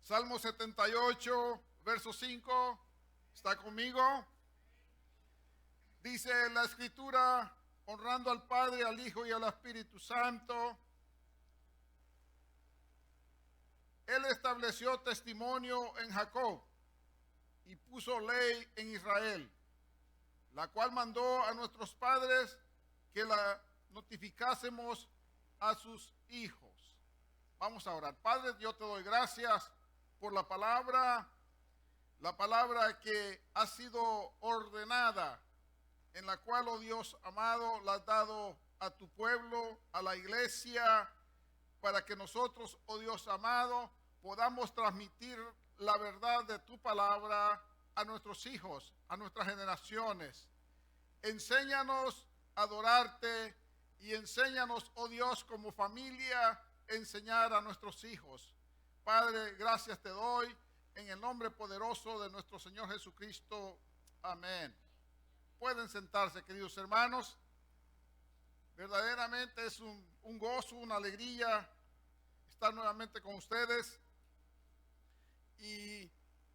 Salmo 78, verso 5. ¿Está conmigo? Dice la Escritura, honrando al Padre, al Hijo y al Espíritu Santo. Él estableció testimonio en Jacob y puso ley en Israel, la cual mandó a nuestros padres que la notificásemos a sus hijos. Vamos a orar. Padre, yo te doy gracias por la palabra que ha sido ordenada, en la cual, oh Dios amado, la has dado a tu pueblo, a la iglesia, para que nosotros, oh Dios amado, podamos transmitir la verdad de tu palabra a nuestros hijos, a nuestras generaciones. Enséñanos a adorarte y enséñanos, oh Dios, como familia, enseñar a nuestros hijos. Padre, gracias te doy en el nombre poderoso de nuestro Señor Jesucristo. Amén. Pueden sentarse, queridos hermanos. Verdaderamente es un gozo, una alegría estar nuevamente con ustedes. Y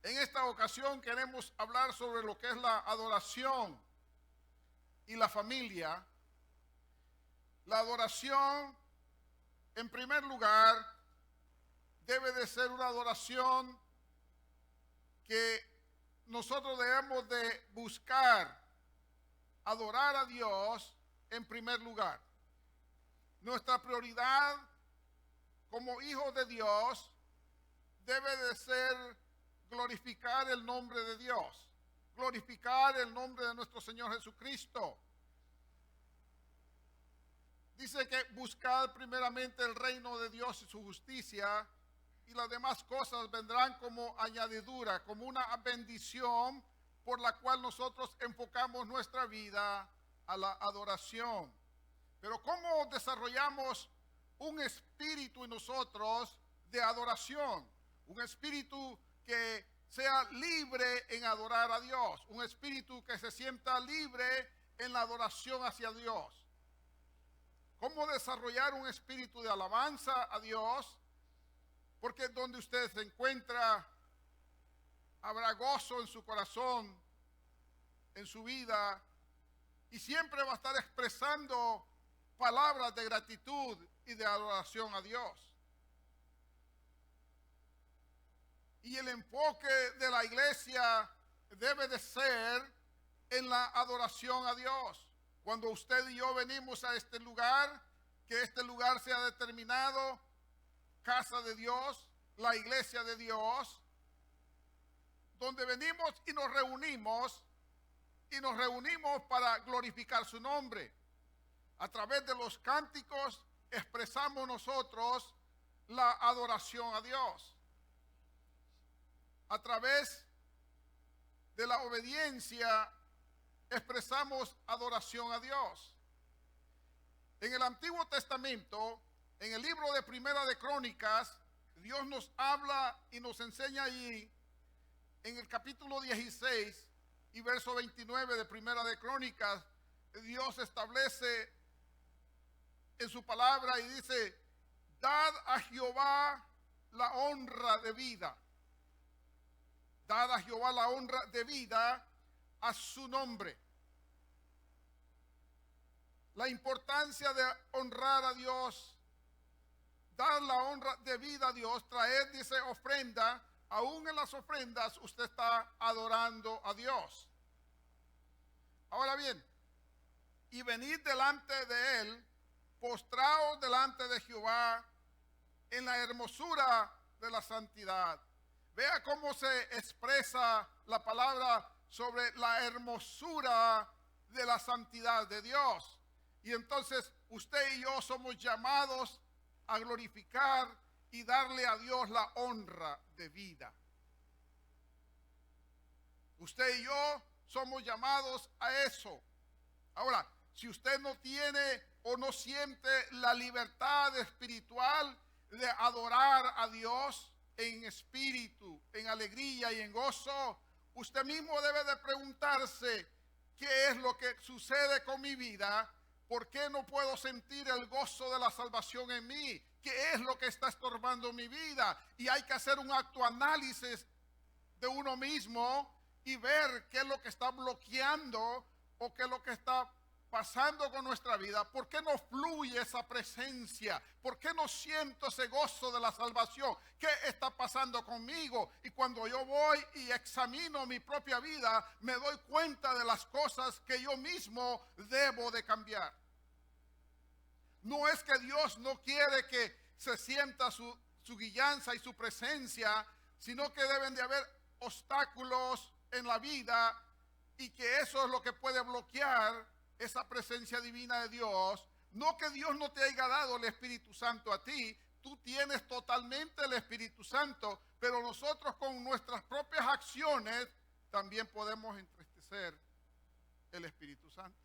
en esta ocasión queremos hablar sobre lo que es la adoración y la familia. La adoración, en primer lugar, debe de ser una adoración que nosotros debemos de buscar adorar a Dios en primer lugar. Nuestra prioridad como hijos de Dios debe de ser glorificar el nombre de Dios, glorificar el nombre de nuestro Señor Jesucristo. Dice que buscar primeramente el reino de Dios y su justicia, y las demás cosas vendrán como añadidura, como una bendición por la cual nosotros enfocamos nuestra vida a la adoración. Pero ¿cómo desarrollamos un espíritu en nosotros de adoración? Un espíritu que sea libre en adorar a Dios, un espíritu que se sienta libre en la adoración hacia Dios. ¿Cómo desarrollar un espíritu de alabanza a Dios? Porque donde usted se encuentra, habrá gozo en su corazón, en su vida, y siempre va a estar expresando palabras de gratitud y de adoración a Dios. Y el enfoque de la iglesia debe de ser en la adoración a Dios. Cuando usted y yo venimos a este lugar, que este lugar sea determinado casa de Dios, la iglesia de Dios, donde venimos y nos reunimos para glorificar su nombre. A través de los cánticos expresamos nosotros la adoración a Dios. A través de la obediencia expresamos adoración a Dios. En el Antiguo Testamento, en el libro de Primera de Crónicas, Dios nos habla y nos enseña allí, en el capítulo 16 y verso 29 de Primera de Crónicas, Dios establece en su palabra y dice: dad a Jehová la honra de vida. Dad a Jehová la honra de vida a su nombre. La importancia de honrar a Dios, dar la honra de vida a Dios, traer, dice, ofrenda. Aún en las ofrendas usted está adorando a Dios. Ahora bien, y venid delante de Él, postraos delante de Jehová en la hermosura de la santidad. Vea cómo se expresa la palabra sobre la hermosura de la santidad de Dios. Y entonces usted y yo somos llamados a glorificar y darle a Dios la honra de vida. Usted y yo somos llamados a eso. Ahora, si usted no tiene o no siente la libertad espiritual de adorar a Dios en espíritu, en alegría y en gozo, usted mismo debe de preguntarse: ¿qué es lo que sucede con mi vida? ¿Por qué no puedo sentir el gozo de la salvación en mí? ¿Qué es lo que está estorbando mi vida? Y hay que hacer un autoanálisis de uno mismo y ver qué es lo que está bloqueando o qué es lo que está pasando con nuestra vida. ¿Por qué no fluye esa presencia? ¿Por qué no siento ese gozo de la salvación? ¿Qué está pasando conmigo? Y cuando yo voy y examino mi propia vida, me doy cuenta de las cosas que yo mismo debo de cambiar. No es que Dios no quiere que se sienta su guianza y su presencia, sino que deben de haber obstáculos en la vida y que eso es lo que puede bloquear esa presencia divina de Dios. No que Dios no te haya dado el Espíritu Santo a ti, tú tienes totalmente el Espíritu Santo, pero nosotros con nuestras propias acciones también podemos entristecer el Espíritu Santo.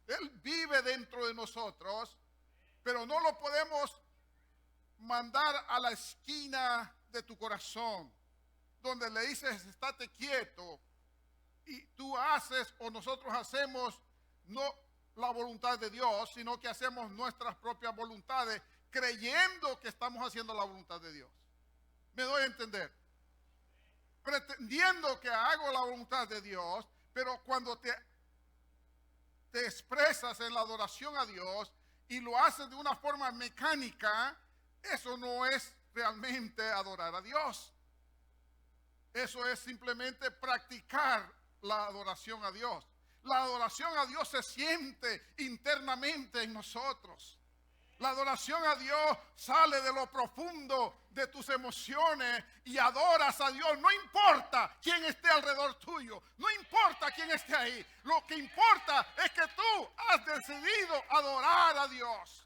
Él vive dentro de nosotros, pero no lo podemos mandar a la esquina de tu corazón, donde le dices, estate quieto, y tú haces o nosotros hacemos no la voluntad de Dios, sino que hacemos nuestras propias voluntades, creyendo que estamos haciendo la voluntad de Dios. ¿Me doy a entender? Pretendiendo que hago la voluntad de Dios, pero cuando te expresas en la adoración a Dios y lo haces de una forma mecánica, eso no es realmente adorar a Dios. Eso es simplemente practicar la adoración a Dios. La adoración a Dios se siente internamente en nosotros. La adoración a Dios sale de lo profundo de tus emociones y adoras a Dios. No importa quién esté alrededor tuyo, no importa quién esté ahí. Lo que importa es que tú has decidido adorar a Dios.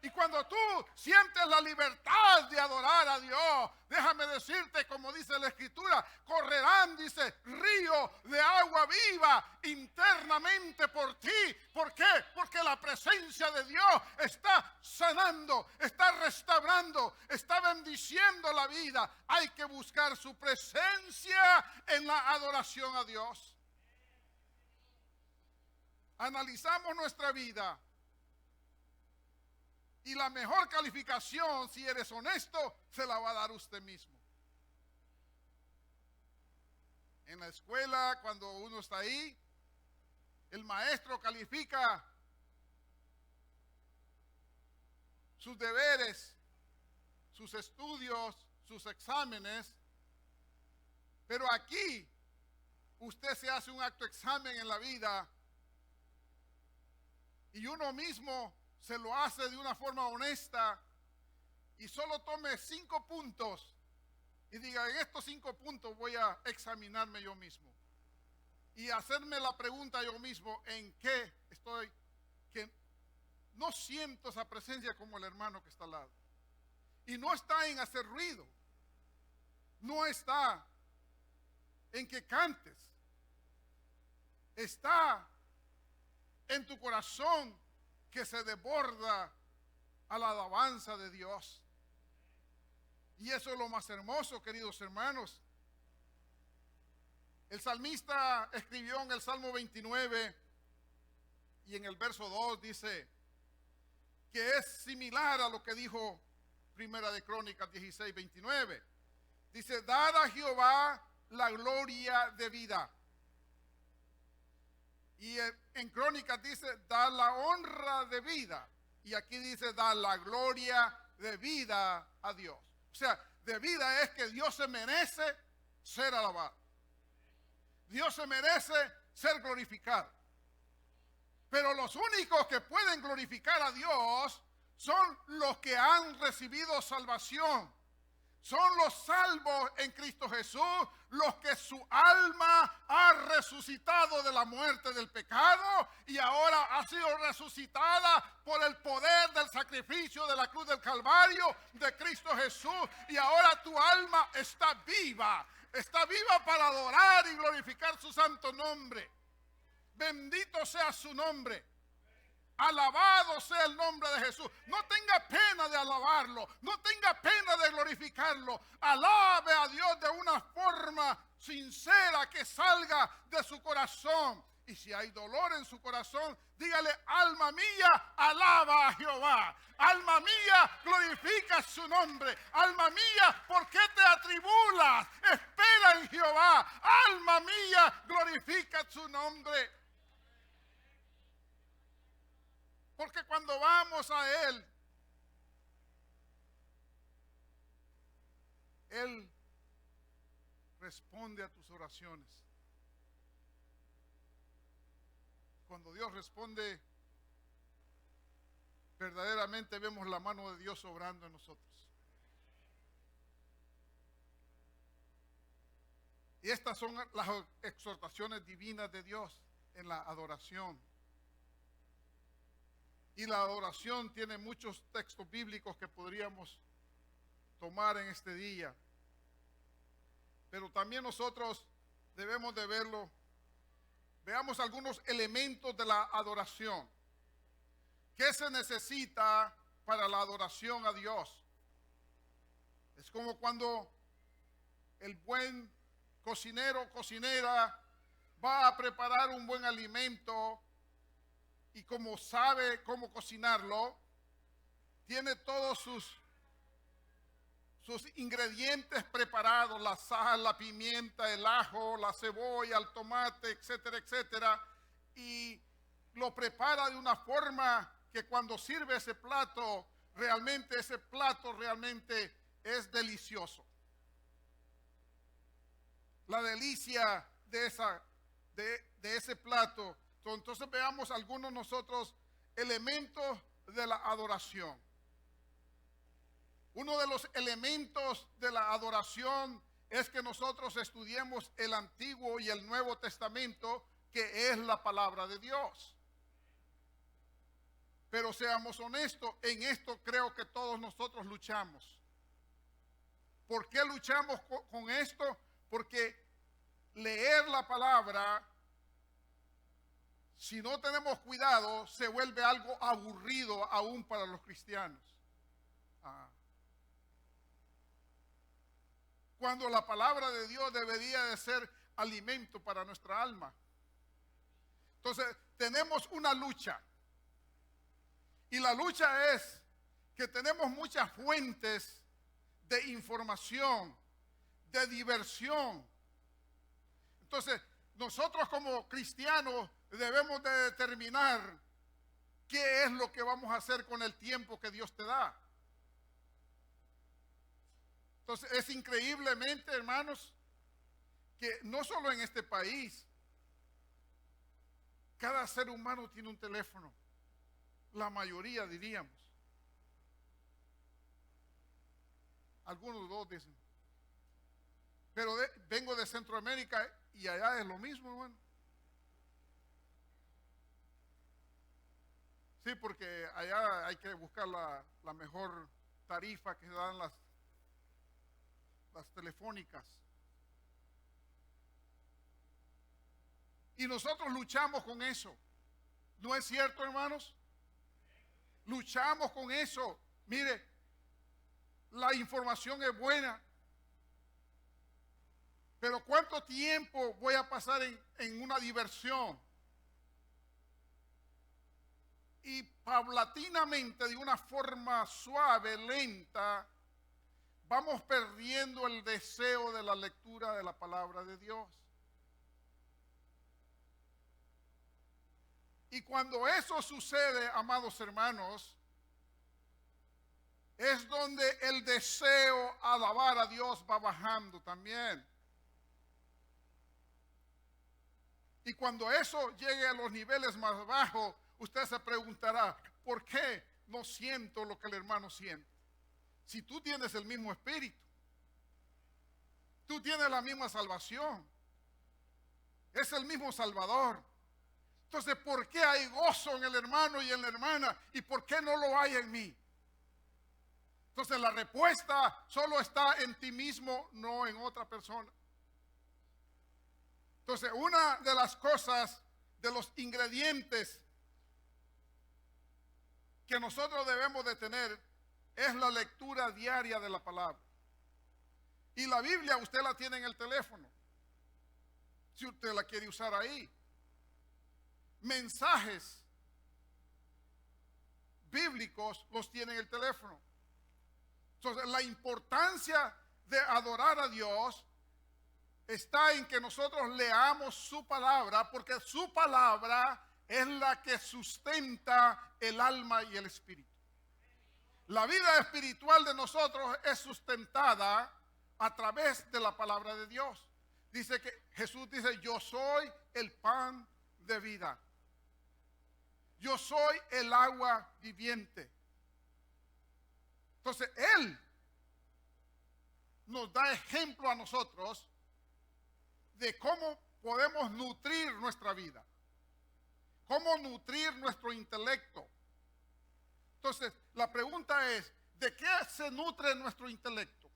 Y cuando tú sientes la libertad de adorar a Dios, déjame decirte, como dice la Escritura, correrán, dice, río de agua viva internamente por ti. ¿Por qué? Porque la presencia de Dios está sanando, está restaurando, está bendiciendo la vida. Hay que buscar su presencia en la adoración a Dios. Analizamos nuestra vida. Y la mejor calificación, si eres honesto, se la va a dar usted mismo. En la escuela, cuando uno está ahí, el maestro califica sus deberes, sus estudios, sus exámenes. Pero aquí, usted se hace un autoexamen en la vida y uno mismo se lo hace de una forma honesta y solo tome 5 puntos y diga, en estos 5 puntos voy a examinarme yo mismo y hacerme la pregunta yo mismo, en qué estoy, que no siento esa presencia como el hermano que está al lado. Y no está en hacer ruido, no está en que cantes, está en tu corazón que se desborda a la alabanza de Dios. Y eso es lo más hermoso, queridos hermanos. El salmista escribió en el Salmo 29 y en el verso 2 dice que es similar a lo que dijo Primera de Crónicas 16, 29. Dice, dad a Jehová la gloria de vida. Y en Crónicas dice, da la honra de vida. Y aquí dice, da la gloria de vida a Dios. O sea, de vida es que Dios se merece ser alabado. Dios se merece ser glorificado. Pero los únicos que pueden glorificar a Dios son los que han recibido salvación. Son los salvos en Cristo Jesús, los que su alma ha resucitado de la muerte del pecado y ahora ha sido resucitada por el poder del sacrificio de la cruz del Calvario de Cristo Jesús. Y ahora tu alma está viva para adorar y glorificar su santo nombre. Bendito sea su nombre. Alabado sea el nombre de Jesús. No tenga pena de alabarlo. No tenga pena de glorificarlo. Alabe a Dios de una forma sincera que salga de su corazón. Y si hay dolor en su corazón, dígale: alma mía, alaba a Jehová. Alma mía, glorifica su nombre. Alma mía, ¿por qué te atribulas? Espera en Jehová. Alma mía, glorifica su nombre. Porque cuando vamos a Él, Él responde a tus oraciones. Cuando Dios responde, verdaderamente vemos la mano de Dios obrando en nosotros. Y estas son las exhortaciones divinas de Dios en la adoración. Y la adoración tiene muchos textos bíblicos que podríamos tomar en este día. Pero también nosotros debemos de verlo. Veamos algunos elementos de la adoración. ¿Qué se necesita para la adoración a Dios? Es como cuando el buen cocinero o cocinera va a preparar un buen alimento y como sabe cómo cocinarlo, tiene todos sus ingredientes preparados: la sal, la pimienta, el ajo, la cebolla, el tomate, etcétera, etcétera, y lo prepara de una forma que cuando sirve ese plato realmente es delicioso. La delicia de ese plato. Entonces veamos algunos nosotros elementos de la adoración. Uno de los elementos de la adoración es que nosotros estudiemos el Antiguo y el Nuevo Testamento, que es la palabra de Dios. Pero seamos honestos, en esto creo que todos nosotros luchamos. ¿Por qué luchamos con esto? Porque leer la palabra, si no tenemos cuidado, se vuelve algo aburrido aún para los cristianos. Cuando la palabra de Dios debería de ser alimento para nuestra alma. Entonces, tenemos una lucha. Y la lucha es que tenemos muchas fuentes de información, de diversión. Entonces, nosotros como cristianos debemos de determinar qué es lo que vamos a hacer con el tiempo que Dios te da. Entonces, es increíblemente, hermanos, que no solo en este país, cada ser humano tiene un teléfono. La mayoría, diríamos. Algunos dos dicen. Pero vengo de Centroamérica y allá es lo mismo, hermano. Sí, porque allá hay que buscar la mejor tarifa que dan las telefónicas. Y nosotros luchamos con eso. ¿No es cierto, hermanos? Luchamos con eso. Mire, la información es buena. Pero ¿cuánto tiempo voy a pasar en una diversión? Y paulatinamente, de una forma suave, lenta, vamos perdiendo el deseo de la lectura de la palabra de Dios. Y cuando eso sucede, amados hermanos, es donde el deseo a alabar a Dios va bajando también. Y cuando eso llegue a los niveles más bajos, usted se preguntará: ¿por qué no siento lo que el hermano siente? Si tú tienes el mismo espíritu, tú tienes la misma salvación, es el mismo Salvador. Entonces, ¿por qué hay gozo en el hermano y en la hermana? ¿Y por qué no lo hay en mí? Entonces, la respuesta solo está en ti mismo, no en otra persona. Entonces, una de las cosas, de los ingredientes que nosotros debemos de tener es la lectura diaria de la palabra. Y la Biblia usted la tiene en el teléfono, si usted la quiere usar ahí. Mensajes bíblicos los tiene en el teléfono. Entonces, la importancia de adorar a Dios está en que nosotros leamos su palabra, porque su palabra es la que sustenta el alma y el espíritu. La vida espiritual de nosotros es sustentada a través de la palabra de Dios. Dice que Jesús dice, yo soy el pan de vida. Yo soy el agua viviente. Entonces, Él nos da ejemplo a nosotros de cómo podemos nutrir nuestra vida, cómo nutrir nuestro intelecto. Entonces, la pregunta es, ¿de qué se nutre nuestro intelecto?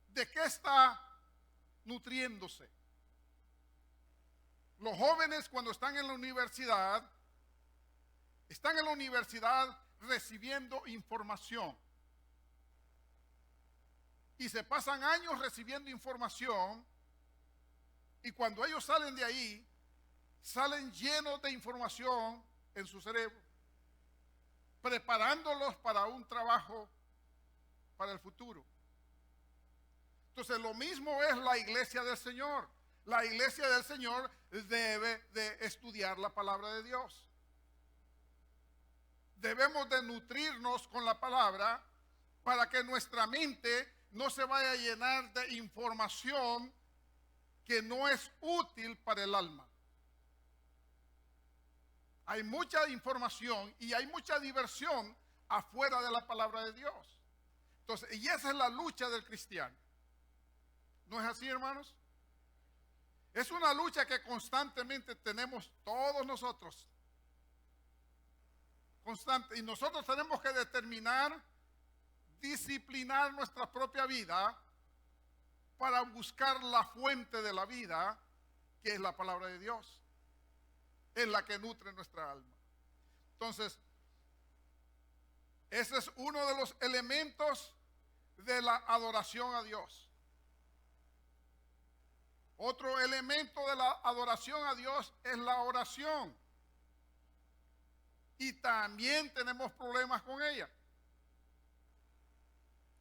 ¿De qué está nutriéndose? Los jóvenes cuando están en la universidad recibiendo información. Y se pasan años recibiendo información, y cuando ellos salen de ahí, salen llenos de información en su cerebro, preparándolos para un trabajo para el futuro. Entonces, lo mismo es la iglesia del Señor. La iglesia del Señor debe de estudiar la palabra de Dios. Debemos de nutrirnos con la palabra para que nuestra mente no se vaya a llenar de información que no es útil para el alma. Hay mucha información y hay mucha diversión afuera de la palabra de Dios. Entonces, y esa es la lucha del cristiano. ¿No es así, hermanos? Es una lucha que constantemente tenemos todos nosotros. Constante. Y nosotros tenemos que determinar, disciplinar nuestra propia vida para buscar la fuente de la vida, que es la palabra de Dios. Es la que nutre nuestra alma. Entonces, ese es uno de los elementos de la adoración a Dios. Otro elemento de la adoración a Dios es la oración. Y también tenemos problemas con ella.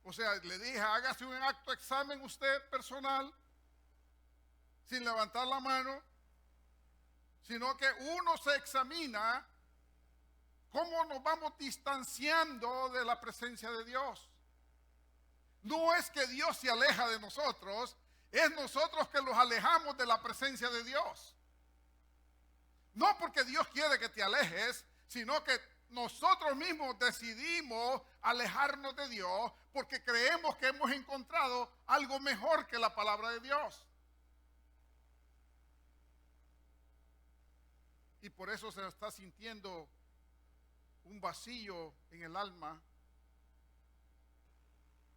O sea, le dije, hágase un acto examen usted personal, sin levantar la mano, sino que uno se examina cómo nos vamos distanciando de la presencia de Dios. No es que Dios se aleja de nosotros, es nosotros que los alejamos de la presencia de Dios. No porque Dios quiere que te alejes, sino que nosotros mismos decidimos alejarnos de Dios porque creemos que hemos encontrado algo mejor que la palabra de Dios. Y por eso se está sintiendo un vacío en el alma.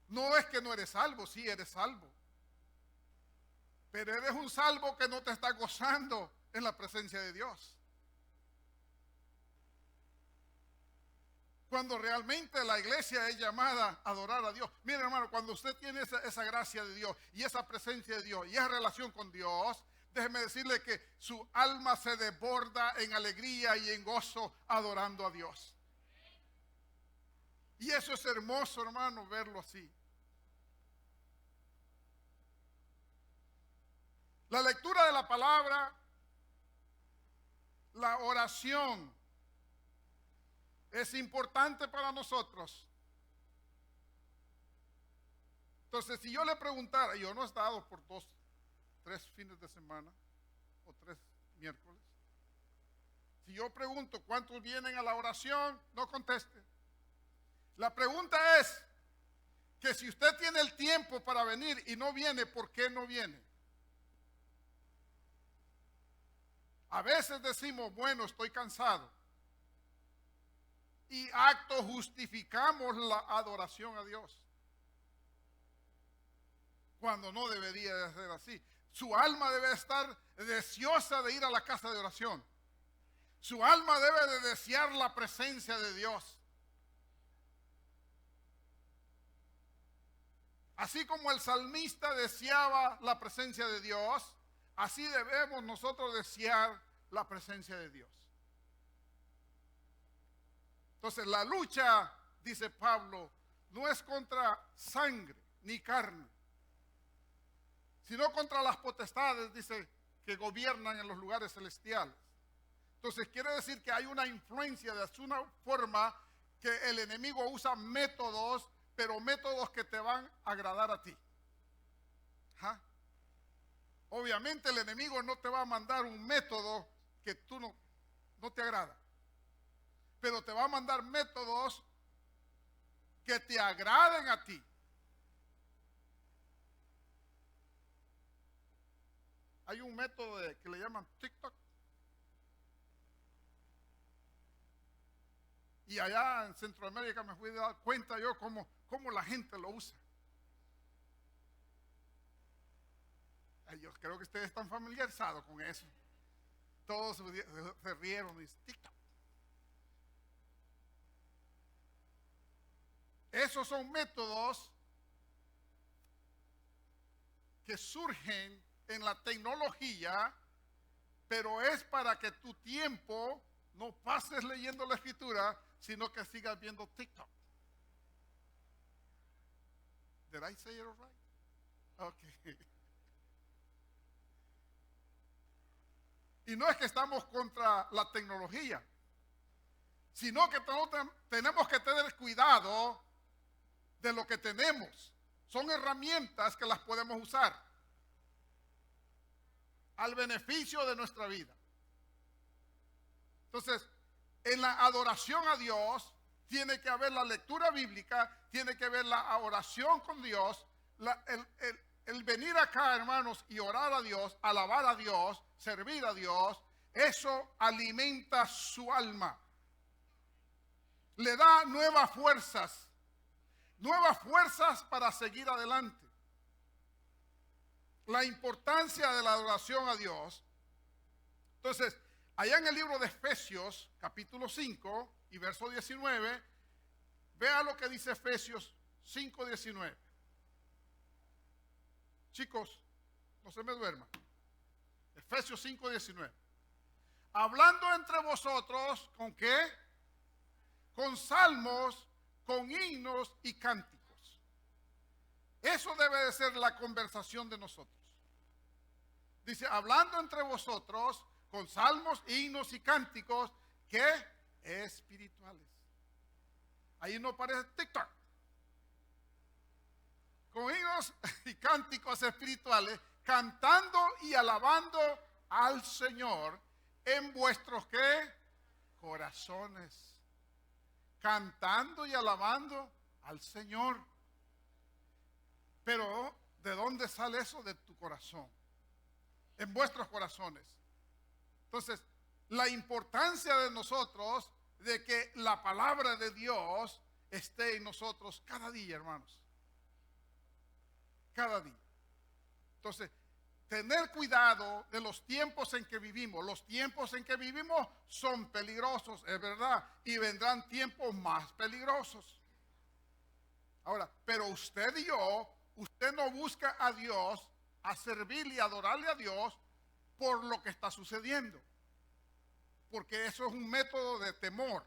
No es que no eres salvo, sí eres salvo. Pero eres un salvo que no te está gozando en la presencia de Dios. Cuando realmente la iglesia es llamada a adorar a Dios. Mire, hermano, cuando usted tiene esa gracia de Dios y esa presencia de Dios y esa relación con Dios, déjeme decirle que su alma se desborda en alegría y en gozo adorando a Dios. Y eso es hermoso, hermano, verlo así. La lectura de la palabra, la oración, es importante para nosotros. Entonces, si yo le preguntara, yo no he estado por 3 fines de semana o 3 miércoles. Si yo pregunto cuántos vienen a la oración, no conteste. La pregunta es que si usted tiene el tiempo para venir y no viene, ¿por qué no viene? A veces decimos, bueno, estoy cansado. Y acto justificamos la adoración a Dios. Cuando no debería de ser así. Su alma debe estar deseosa de ir a la casa de oración. Su alma debe de desear la presencia de Dios. Así como el salmista deseaba la presencia de Dios, así debemos nosotros desear la presencia de Dios. Entonces la lucha, dice Pablo, no es contra sangre ni carne, sino contra las potestades, dice, que gobiernan en los lugares celestiales. Entonces quiere decir que hay una influencia de una forma que el enemigo usa métodos, pero métodos que te van a agradar a ti. ¿Ah? Obviamente el enemigo no te va a mandar un método que tú no te agrada, pero te va a mandar métodos que te agraden a ti. Hay un método que le llaman TikTok. Y allá en Centroamérica me fui a dar cuenta yo cómo la gente lo usa. Yo creo que ustedes están familiarizados con eso. Todos se rieron y dicen, TikTok. Esos son métodos que surgen en la tecnología, pero es para que tu tiempo no pases leyendo la escritura, sino que sigas viendo TikTok. Did I say it right? Okay. Y no es que estamos contra la tecnología, sino que tenemos que tener cuidado de lo que tenemos. Son herramientas que las podemos usar al beneficio de nuestra vida. Entonces, en la adoración a Dios tiene que haber la lectura bíblica, tiene que haber la oración con Dios, el venir acá, hermanos, y orar a Dios, alabar a Dios, servir a Dios. Eso alimenta su alma, le da nuevas fuerzas para seguir adelante. La importancia de la adoración a Dios. Entonces, allá en el libro de Efesios, capítulo 5 y verso 19, vea lo que dice Efesios 5:19. Chicos, no se me duerman. Efesios 5:19. Hablando entre vosotros, ¿con qué? Con salmos, con himnos y cánticos. Eso debe de ser la conversación de nosotros. Dice, hablando entre vosotros, con salmos, himnos y cánticos, ¿qué? Espirituales. Ahí no parece TikTok. Con himnos y cánticos espirituales, cantando y alabando al Señor en vuestros ¿qué? Corazones. Cantando y alabando al Señor. Pero, ¿de dónde sale eso? De tu corazón. En vuestros corazones. Entonces, la importancia de nosotros, de que la palabra de Dios esté en nosotros cada día, hermanos. Cada día. Entonces, tener cuidado de los tiempos en que vivimos. Los tiempos en que vivimos son peligrosos, es verdad. Y vendrán tiempos más peligrosos. Ahora, pero usted y yo, usted no busca a Dios, a servirle y adorarle a Dios por lo que está sucediendo. Porque eso es un método de temor.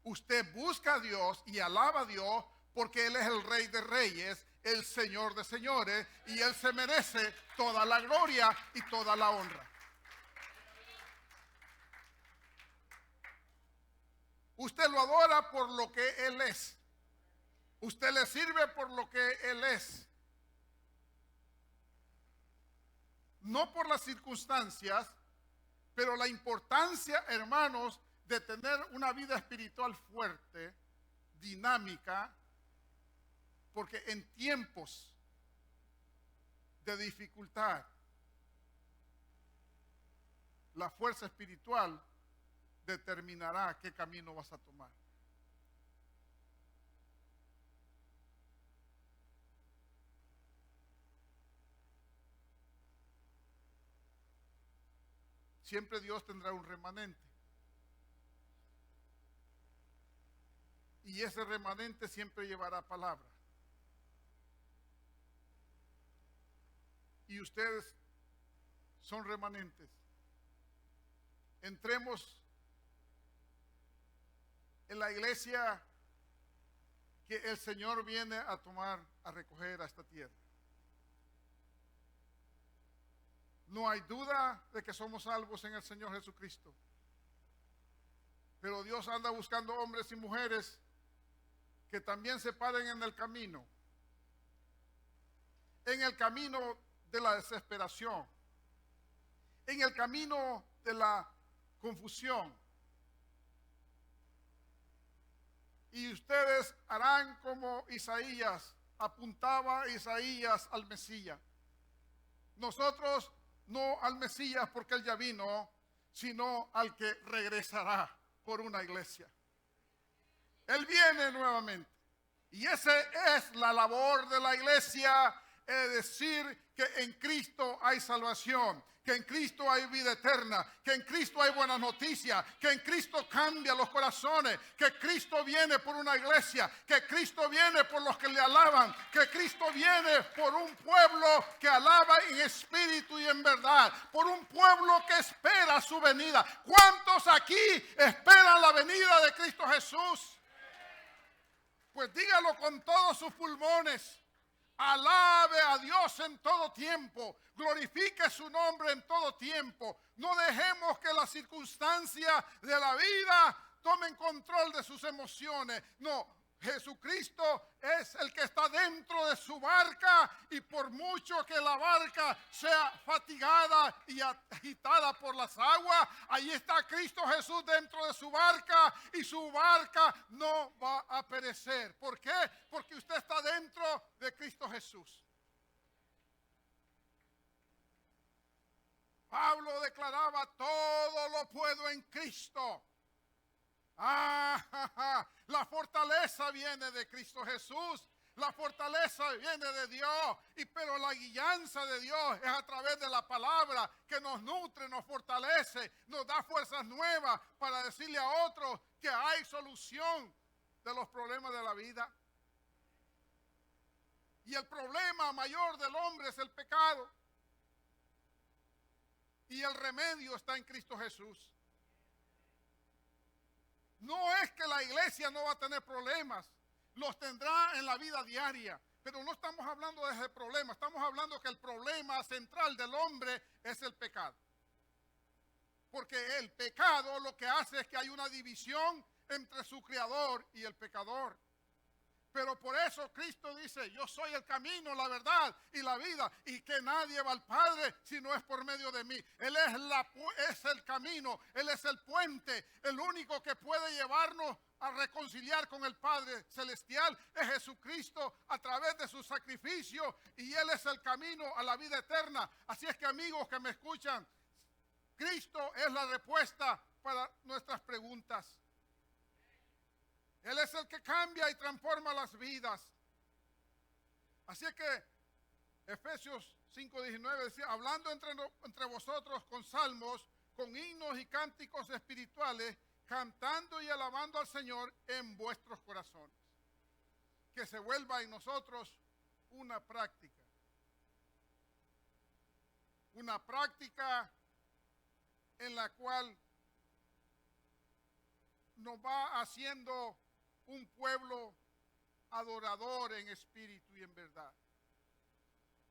Usted busca a Dios y alaba a Dios porque Él es el Rey de Reyes, el Señor de Señores, y Él se merece toda la gloria y toda la honra. Usted lo adora por lo que Él es. Usted le sirve por lo que Él es. No por las circunstancias, pero la importancia, hermanos, de tener una vida espiritual fuerte, dinámica, porque en tiempos de dificultad, la fuerza espiritual determinará qué camino vas a tomar. siempre Dios tendrá un remanente. Y ese remanente siempre llevará palabra. Y ustedes son remanentes. Entremos en la iglesia que el Señor viene a tomar, a recoger a esta tierra. No hay duda de que somos salvos en el Señor Jesucristo. Pero Dios anda buscando hombres y mujeres que también se paren en el camino. En el camino de la desesperación. En el camino de la confusión. Y ustedes harán como Isaías, apuntaba Isaías al Mesías. Nosotros no al Mesías porque él ya vino, sino al que regresará por una iglesia. Él viene nuevamente. Y esa es la labor de la iglesia, es decir que en Cristo hay salvación, que en Cristo hay vida eterna, que en Cristo hay buenas noticias, que en Cristo cambia los corazones, que Cristo viene por una iglesia, que Cristo viene por los que le alaban, que Cristo viene por un pueblo que alaba en espíritu y en verdad, por un pueblo que espera su venida. ¿Cuántos aquí esperan la venida de Cristo Jesús? Pues dígalo con todos sus pulmones. Alabe a Dios en todo tiempo. Glorifique su nombre en todo tiempo. No dejemos que las circunstancias de la vida tomen control de sus emociones. No, Jesucristo es el que está dentro de su barca, y por mucho que la barca sea fatigada y agitada por las aguas, ahí está Cristo Jesús dentro de su barca, y su barca no va a perecer. ¿Por qué? Porque usted está dentro de Cristo Jesús. Pablo declaraba: todo lo puedo en Cristo. La fortaleza viene de Cristo Jesús. La fortaleza viene de Dios, pero la guianza de Dios es a través de la palabra, que nos nutre, nos fortalece, nos da fuerzas nuevas para decirle a otros que hay solución de los problemas de la vida. Y el problema mayor del hombre es el pecado. Y el remedio está en Cristo Jesús. No es que la iglesia no va a tener problemas, los tendrá en la vida diaria, pero no estamos hablando de ese problema, estamos hablando que el problema central del hombre es el pecado. Porque el pecado lo que hace es que hay una división entre su creador y el pecador. Pero por eso Cristo dice: yo soy el camino, la verdad y la vida, y que nadie va al Padre si no es por medio de mí. Él es el camino, Él es el puente, el único que puede llevarnos a reconciliar con el Padre Celestial es Jesucristo a través de su sacrificio, y Él es el camino a la vida eterna. Así es que, amigos que me escuchan, Cristo es la respuesta para nuestras preguntas. Él es el que cambia y transforma las vidas. Así es que Efesios 5:19 decía: hablando entre vosotros con salmos, con himnos y cánticos espirituales, cantando y alabando al Señor en vuestros corazones. Que se vuelva en nosotros una práctica. Una práctica en la cual nos va haciendo un pueblo adorador en espíritu y en verdad.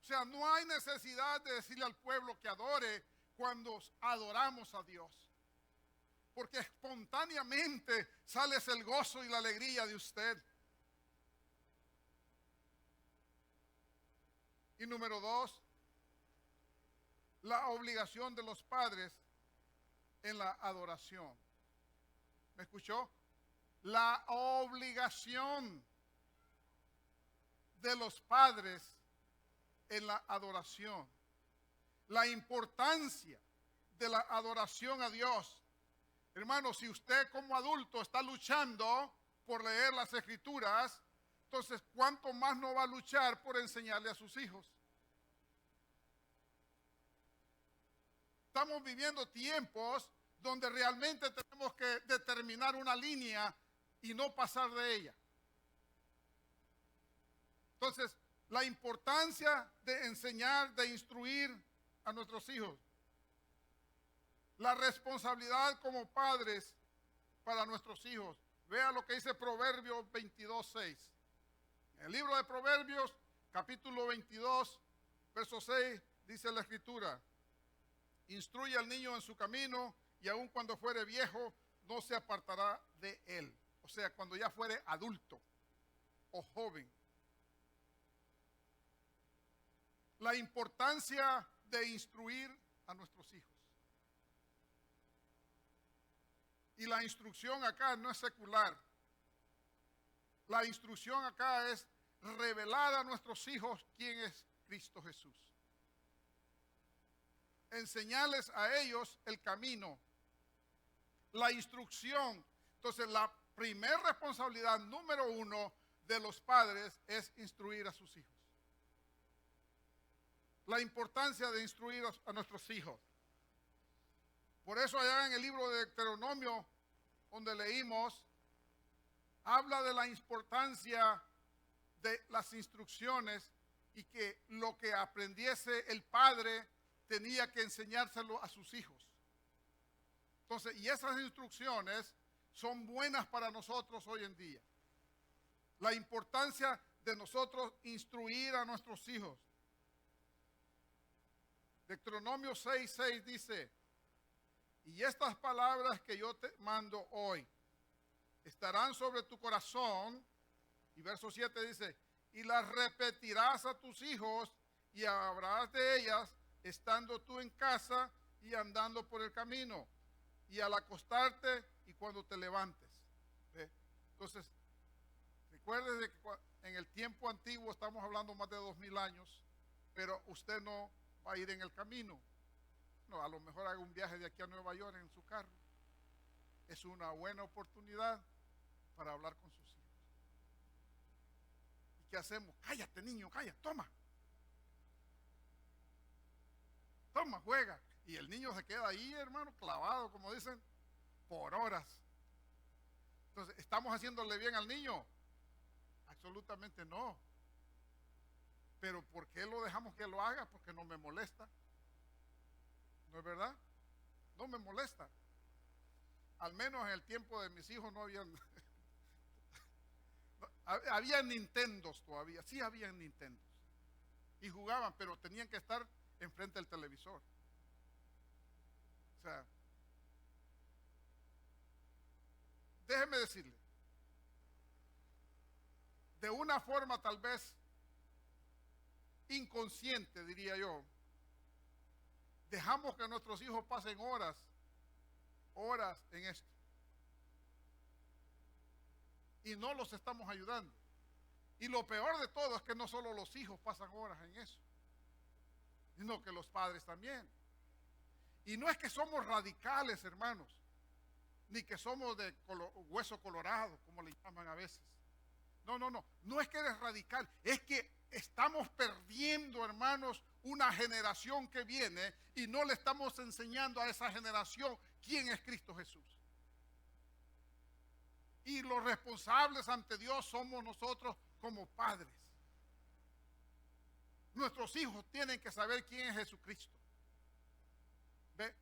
O sea, no hay necesidad de decirle al pueblo que adore cuando adoramos a Dios, porque espontáneamente sale el gozo y la alegría de usted. Y número 2, la obligación de los padres en la adoración. ¿Me escuchó? La obligación de los padres en la adoración. La importancia de la adoración a Dios. Hermano, si usted como adulto está luchando por leer las Escrituras, entonces ¿cuánto más no va a luchar por enseñarle a sus hijos? estamos viviendo tiempos donde realmente tenemos que determinar una línea y no pasar de ella. Entonces, la importancia de enseñar, de instruir a nuestros hijos. La responsabilidad como padres para nuestros hijos. Vea lo que dice Proverbios 22:6. En el libro de Proverbios, capítulo 22, verso 6, dice la Escritura: instruye al niño en su camino, y aun cuando fuere viejo, no se apartará de él. O sea, cuando ya fuere adulto o joven. La importancia de instruir a nuestros hijos. Y la instrucción acá no es secular. La instrucción acá es revelar a nuestros hijos quién es Cristo Jesús. Enseñarles a ellos el camino. La instrucción. Entonces, la primera responsabilidad número 1 de los padres es instruir a sus hijos. La importancia de instruir a nuestros hijos. Por eso allá en el libro de Deuteronomio, donde leímos, habla de la importancia de las instrucciones y que lo que aprendiese el padre tenía que enseñárselo a sus hijos. Entonces, y esas instrucciones son buenas para nosotros hoy en día. La importancia de nosotros instruir a nuestros hijos. Deuteronomio 6:6 dice: y estas palabras que yo te mando hoy estarán sobre tu corazón. Y verso 7 dice: y las repetirás a tus hijos, y hablarás de ellas estando tú en casa y andando por el camino, y al acostarte y cuando te levantes. Entonces, recuerde de que en el tiempo antiguo, estamos hablando más de 2000 años, pero usted no va a ir en el camino. No, a lo mejor haga un viaje de aquí a Nueva York en su carro. Es una buena oportunidad para hablar con sus hijos. ¿Y qué hacemos? Cállate, niño, cállate, toma. Toma, juega. Y el niño se queda ahí, hermano, clavado, como dicen, por horas. Entonces, ¿estamos haciéndole bien al niño? Absolutamente no. Pero ¿por qué lo dejamos que lo haga? Porque no me molesta. ¿No es verdad? No me molesta. Al menos en el tiempo de mis hijos no habían... había Nintendos todavía. Sí habían Nintendos. Y jugaban, pero tenían que estar enfrente del televisor. O sea, déjeme decirle, de una forma tal vez inconsciente, diría yo, dejamos que nuestros hijos pasen horas en esto. Y no los estamos ayudando. Y lo peor de todo es que no solo los hijos pasan horas en eso, sino que los padres también. Y no es que somos radicales, hermanos, ni que somos de hueso colorado, como le llaman a veces. No, no, no. No es que eres radical, es que estamos perdiendo, hermanos, una generación que viene y no le estamos enseñando a esa generación quién es Cristo Jesús. Y los responsables ante Dios somos nosotros como padres. Nuestros hijos tienen que saber quién es Jesucristo. ¿Ve?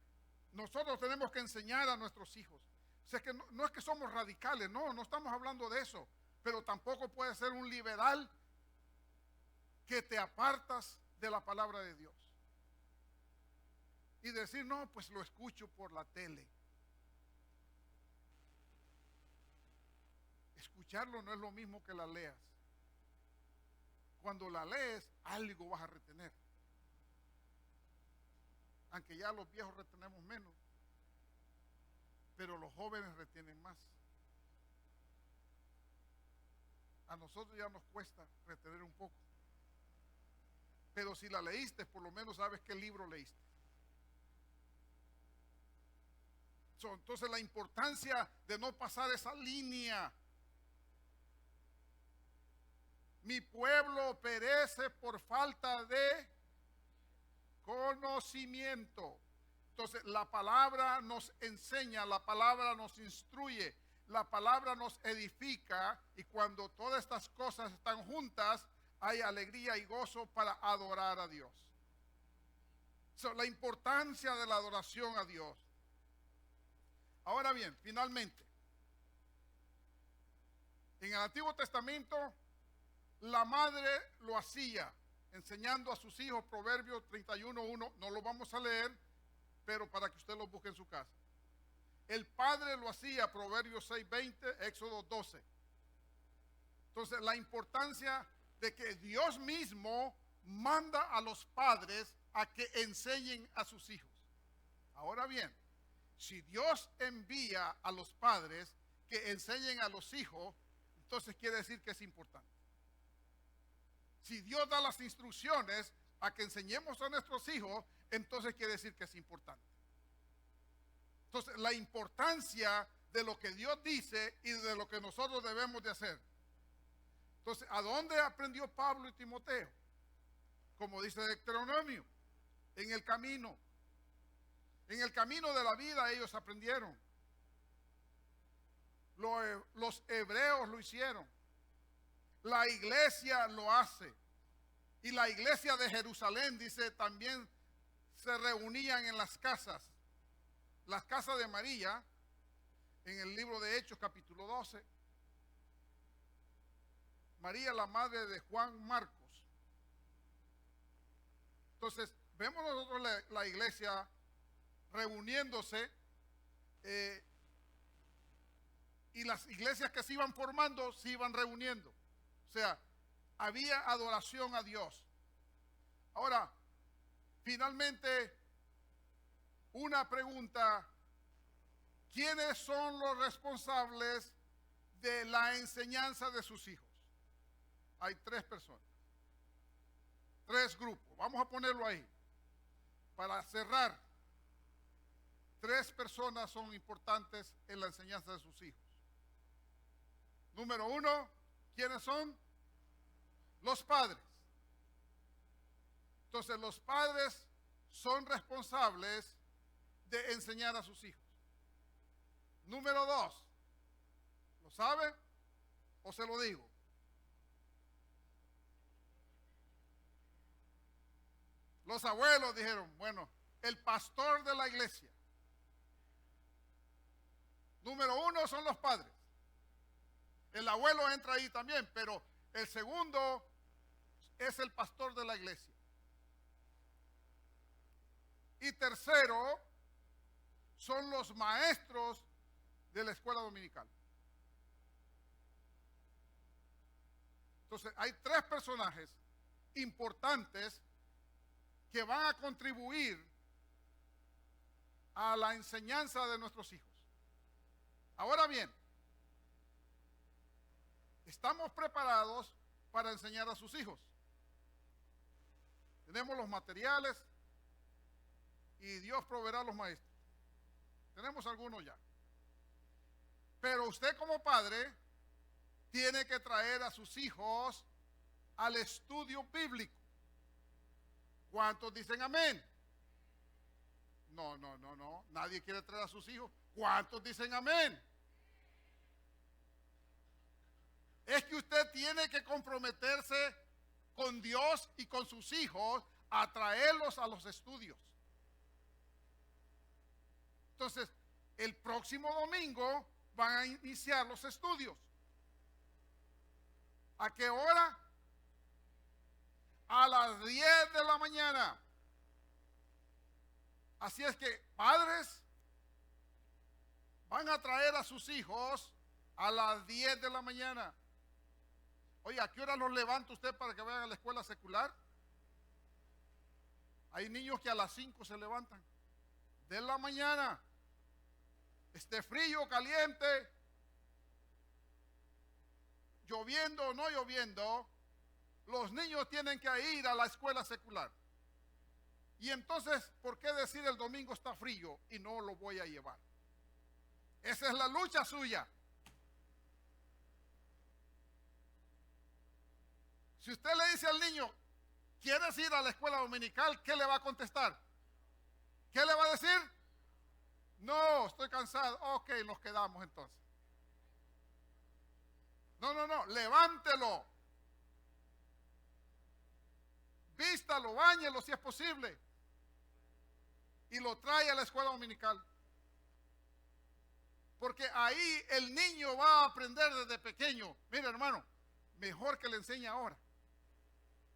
Nosotros tenemos que enseñar a nuestros hijos. O sea, que no es que somos radicales, no estamos hablando de eso. Pero tampoco puede ser un liberal que te apartas de la palabra de Dios. Y decir, no, pues lo escucho por la tele. Escucharlo no es lo mismo que la leas. Cuando la lees, algo vas a retener. Aunque ya los viejos retenemos menos, pero los jóvenes retienen más. A nosotros ya nos cuesta retener un poco. Pero si la leíste, por lo menos sabes qué libro leíste. Entonces la importancia de no pasar esa línea. Mi pueblo perece por falta de conocimiento. Entonces la palabra nos enseña, la palabra nos instruye, la palabra nos edifica, y cuando todas estas cosas están juntas, hay alegría y gozo para adorar a Dios. La importancia de la adoración a Dios. Ahora bien, finalmente, en el Antiguo Testamento, la madre lo hacía, enseñando a sus hijos. Proverbios 31:1, no lo vamos a leer, pero para que usted lo busque en su casa. El padre lo hacía, Proverbios 6:20, Éxodo 12. Entonces, la importancia de que Dios mismo manda a los padres a que enseñen a sus hijos. Ahora bien, si Dios envía a los padres que enseñen a los hijos, entonces quiere decir que es importante. Si Dios da las instrucciones a que enseñemos a nuestros hijos, entonces quiere decir que es importante. Entonces, la importancia de lo que Dios dice y de lo que nosotros debemos de hacer. Entonces, ¿a dónde aprendió Pablo y Timoteo? Como dice Deuteronomio, en el camino. En el camino de la vida ellos aprendieron. Los hebreos lo hicieron. La iglesia lo hace. Y la iglesia de Jerusalén, dice, también se reunían en las casas. Las casas de María, en el libro de Hechos, capítulo 12. María, la madre de Juan Marcos. Entonces, vemos nosotros la iglesia reuniéndose, y las iglesias que se iban formando se iban reuniendo. O sea, había adoración a Dios. Ahora, finalmente, una pregunta: ¿quiénes son los responsables de la enseñanza de sus hijos? Hay 3 personas, 3 grupos. Vamos a ponerlo ahí. Para cerrar, 3 personas son importantes en la enseñanza de sus hijos. Número 1, ¿quiénes son? Los padres. Entonces, los padres son responsables de enseñar a sus hijos. Número 2, ¿lo sabe o se lo digo? Los abuelos dijeron, bueno, el pastor de la iglesia. Número 1 son los padres. El abuelo entra ahí también, pero el segundo es el pastor de la iglesia. Y tercero son los maestros de la escuela dominical. Entonces, hay 3 personajes importantes que van a contribuir a la enseñanza de nuestros hijos. Ahora bien, ¿estamos preparados para enseñar a sus hijos? Tenemos los materiales y Dios proveerá los maestros. Tenemos algunos ya. Pero usted como padre tiene que traer a sus hijos al estudio bíblico. ¿Cuántos dicen amén? No. Nadie quiere traer a sus hijos. ¿Cuántos dicen amén? Es que usted tiene que comprometerse con Dios y con sus hijos a traerlos a los estudios. Entonces, el próximo domingo van a iniciar los estudios. ¿A qué hora? A las 10 de la mañana. Así es que, padres, van a traer a sus hijos a las 10 de la mañana. Oye, ¿a qué hora los levanta usted para que vayan a la escuela secular? Hay niños que a las 5 se levantan de la mañana. Esté frío, caliente, lloviendo o no lloviendo, los niños tienen que ir a la escuela secular. Y entonces, ¿por qué decir el domingo está frío y no lo voy a llevar? Esa es la lucha suya. Si usted le dice al niño, ¿quieres ir a la escuela dominical? ¿Qué le va a contestar? ¿Qué le va a decir? No, estoy cansado. Ok, nos quedamos entonces. No, levántelo. Vístalo, báñelo si es posible. Y lo trae a la escuela dominical. Porque ahí el niño va a aprender desde pequeño. Mire, hermano, mejor que le enseñe ahora.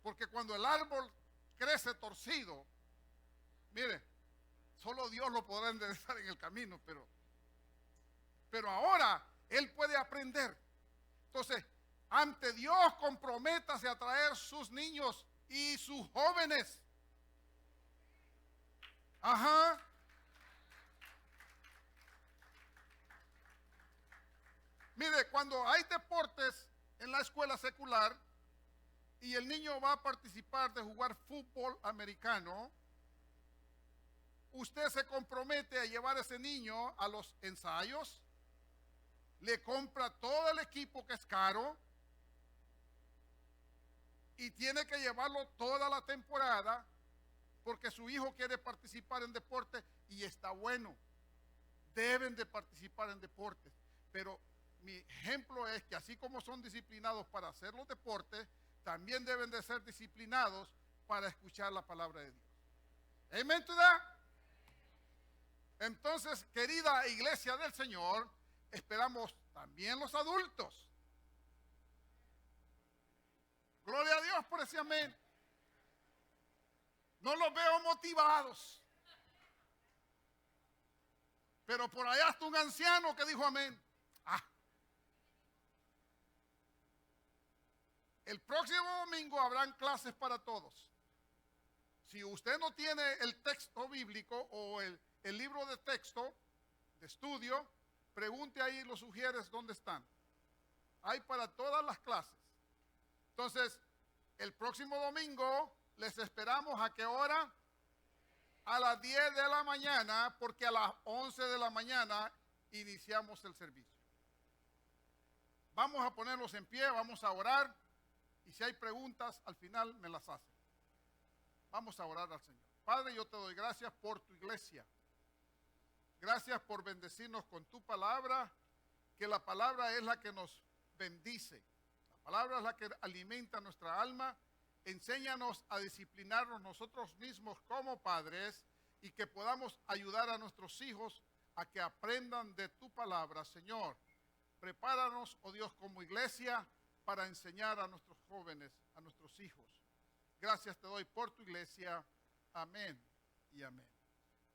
Porque cuando el árbol crece torcido, mire, solo Dios lo podrá enderezar en el camino, pero ahora él puede aprender. Entonces, ante Dios, comprométase a traer sus niños y sus jóvenes. Ajá. Mire, cuando hay deportes en la escuela secular y el niño va a participar de jugar fútbol americano, usted se compromete a llevar a ese niño a los ensayos, le compra todo el equipo que es caro y tiene que llevarlo toda la temporada porque su hijo quiere participar en deporte y está bueno. Deben de participar en deportes, pero mi ejemplo es que así como son disciplinados para hacer los deportes, también deben de ser disciplinados para escuchar la palabra de Dios. Amén, ¿verdad? Entonces, querida iglesia del Señor, esperamos también los adultos. Gloria a Dios por ese amén. No los veo motivados. Pero por allá está un anciano que dijo amén. El próximo domingo habrán clases para todos. Si usted no tiene el texto bíblico o el libro de texto de estudio, pregunte ahí los sugieres dónde están. Hay para todas las clases. Entonces, el próximo domingo les esperamos ¿a qué hora? A las 10 de la mañana, porque a las 11 de la mañana iniciamos el servicio. Vamos a ponernos en pie, vamos a orar. Y si hay preguntas, al final me las hacen. Vamos a orar al Señor. Padre, yo te doy gracias por tu iglesia. Gracias por bendecirnos con tu palabra, que la palabra es la que nos bendice. La palabra es la que alimenta nuestra alma. Enséñanos a disciplinarnos nosotros mismos como padres y que podamos ayudar a nuestros hijos a que aprendan de tu palabra, Señor. Prepáranos, oh Dios, como iglesia, para enseñar a nuestros jóvenes, a nuestros hijos. Gracias te doy por tu iglesia. Amén y amén.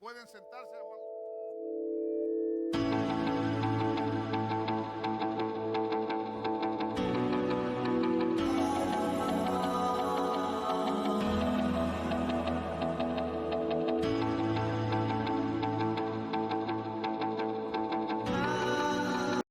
Pueden sentarse.